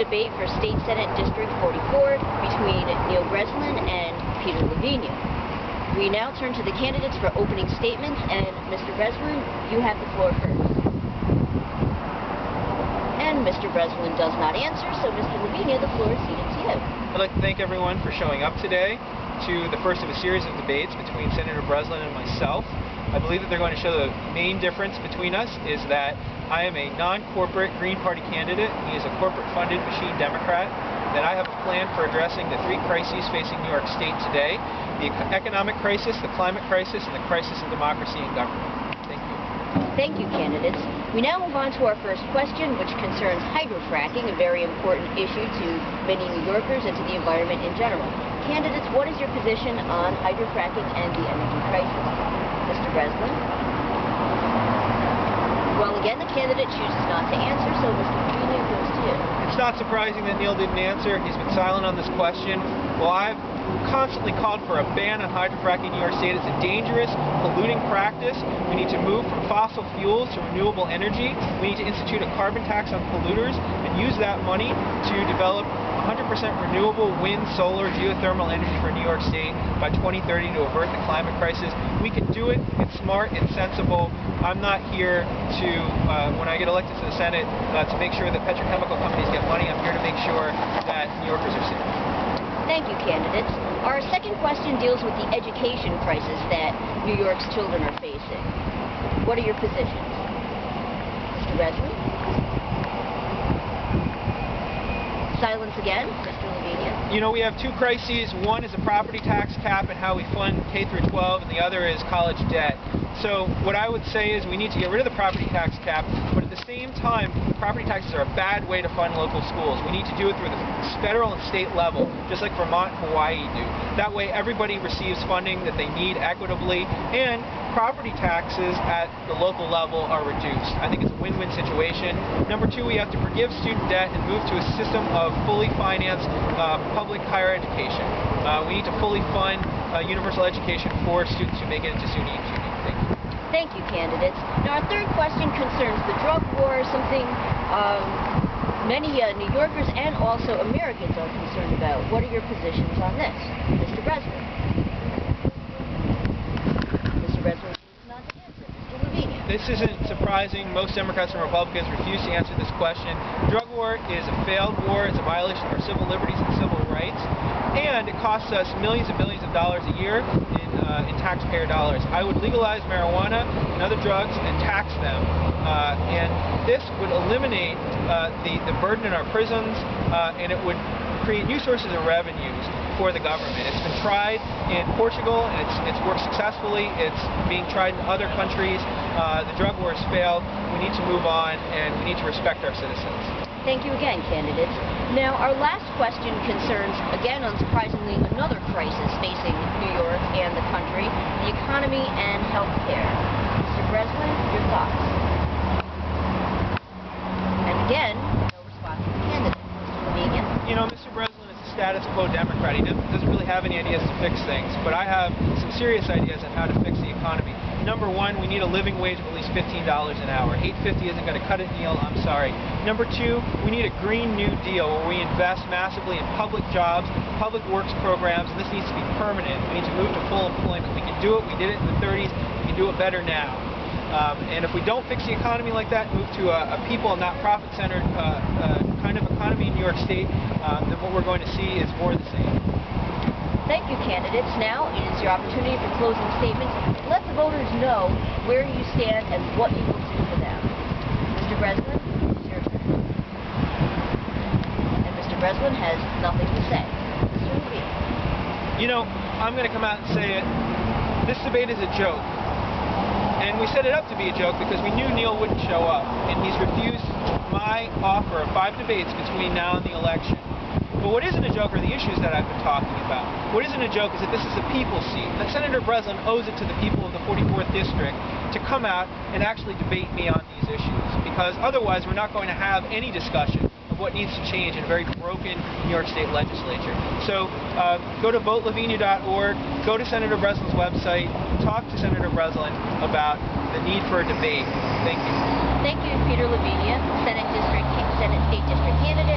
debate for State Senate District 44 between Neil Breslin and Peter LaVenia. We now turn to the candidates for opening statements, and Mr. Breslin, you have the floor first. And Mr. Breslin does not answer, so Mr. LaVenia, the floor is ceded to you. I'd like to thank everyone for showing up today to the first of a series of debates between Senator Breslin and myself. I believe that they're going to show the main difference between us is that I am a non-corporate Green Party candidate. He is a corporate-funded machine Democrat. That I have a plan for addressing the three crises facing New York State today: the economic crisis, the climate crisis, and the crisis of democracy and government. Thank you. Thank you, candidates. We now move on to our first question, which concerns hydrofracking, a very important issue to many New Yorkers and to the environment in general. Candidates, what is your position on hydrofracking and the energy crisis? Mr. Breslin? Well, again, the candidate chooses not to answer, so Mr. LaVenia goes to you. It's not surprising that Neil didn't answer. He's been silent on this question. Well, I've constantly called for a ban on hydrofracking in New York State. It's a dangerous, polluting practice. We need to move from fossil fuels to renewable energy. We need to institute a carbon tax on polluters and use that money to develop 100% renewable wind, solar, geothermal energy for New York State by 2030 to avert the climate crisis. We can do it. It's smart. It's sensible. I'm not here to, when I get elected to the Senate, to make sure that petrochemical companies get money. I'm here to make sure that New Yorkers are safe. Thank you, candidates. Our second question deals with the education crisis that New York's children are facing. What are your positions? Mr. Breslin? Silence again. Mr. LaVenia? You know, we have two crises. One is a property tax cap and how we fund K through 12, and the other is college debt. So what I would say is we need to get rid of the property tax cap, but at the same time, property taxes are a bad way to fund local schools. We need to do it through the federal and state level, just like Vermont and Hawaii do. That way everybody receives funding that they need equitably, and property taxes at the local level are reduced. I think it's a win-win situation. Number two, we have to forgive student debt and move to a system of fully financed public higher education. We need to fully fund universal education for students who make it into SUNY and CUNY. Thank you. Thank you, candidates. Now, our third question concerns the drug war, something many New Yorkers and also Americans are concerned about. What are your positions on this? Mr. Breslin? Mr. Breslin chooses not to answer. Mr. LaVenia? This isn't surprising. Most Democrats and Republicans refuse to answer this question. Drug war is a failed war. It's a violation of our civil liberties and civil rights. And it costs us millions and billions of dollars a year in taxpayer dollars. I would legalize marijuana and other drugs and tax them. And this would eliminate the burden in our prisons, and it would create new sources of revenues for the government. It's been tried in Portugal, and it's worked successfully. It's being tried in other countries. The drug war has failed. We need to move on, and we need to respect our citizens. Thank you again, candidates. Now, our last question concerns, again, unsurprisingly, another crisis facing New York and the country, the economy and health care. Mr. Breslin, your thoughts? And again, no response from the candidate. Mr. LaVenia? You know, Mr. Breslin is a status quo Democrat. He doesn't really have any ideas to fix things, but I have some serious ideas on how to fix the economy. Number one, we need a living wage of at least $15 an hour. $8.50 isn't going to cut it, Neil. I'm sorry. Number two, we need a Green New Deal where we invest massively in public jobs, public works programs, and this needs to be permanent. We need to move to full employment. We can do it. We did it in the 30s. We can do it better now. And if we don't fix the economy like that, move to a people and not-profit centered kind of economy in New York State, then what we're going to see is more of the same. Thank you, candidates. Now it is your opportunity for closing statements. Let the voters know where you stand and what you will do for them. Mr. Breslin, it's your turn. And Mr. Breslin has nothing to say. Mr. LaVenia? You know, I'm going to come out and say it. This debate is a joke. And we set it up to be a joke because we knew Neil wouldn't show up. And he's refused my offer of 5 debates between now and the election. But what isn't a joke are the issues that I've been talking about. What isn't a joke is that this is a people's seat. That Senator Breslin owes it to the people of the 44th District to come out and actually debate me on these issues. Because otherwise we're not going to have any discussion of what needs to change in a very broken New York State legislature. So go to votelavenia.org, go to Senator Breslin's website, talk to Senator Breslin about the need for a debate. Thank you. Thank you, Peter LaVenia, Senate State District candidate.